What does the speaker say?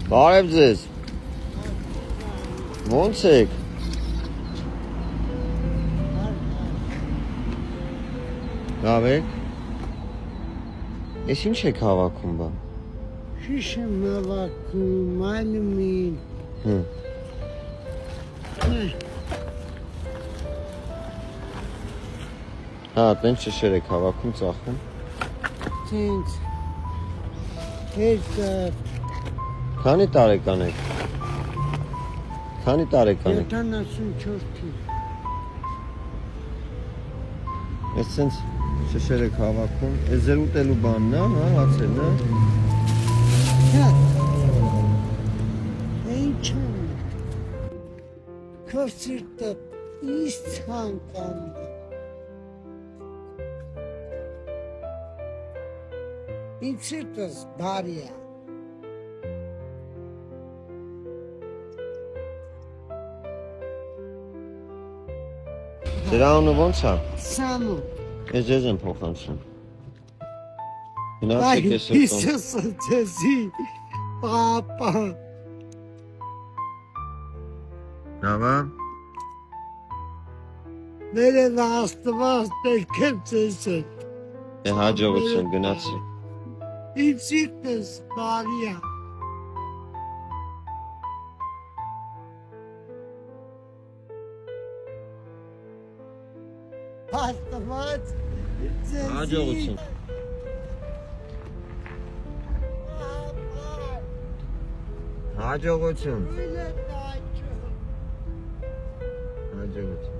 Բարև ձեզ։ Ոնց եք։ Լավ եք։ Ես ինչ եք հավաքում բա։ Շիշ եմ հավաքում, ալումին։ Հա, տենց շշեր եք հավաքում, ծախում։ Տենց։ Երկար։ Քանի տարեկան եք։ Քանի տարեկան եք։ 74-ի։ Ես տենց շշեր եք հավաքում։ Այս ձեր ուտելու բանն է, հա, հացերն է։ Հա։ Ինչ եմ։ Քո սիրտը ինչ ցանկանում է։ Ինչ սիրտս բարի է։ Ձեր անունը ոնց է։ Սամու։ Ես ձեզ եմ փոխանցում։ Գնացեք ես տոն։ Իսուսը ձեզի, պապա։ Լավ է։ Ներև Աստված ներքև ձեզ է։ Է հաջողություն գնացի։ Ինչ սիրտս բարի է։ Աստված ձեզ Հաջողություն։ Հաջողություն։ Հաջողություն։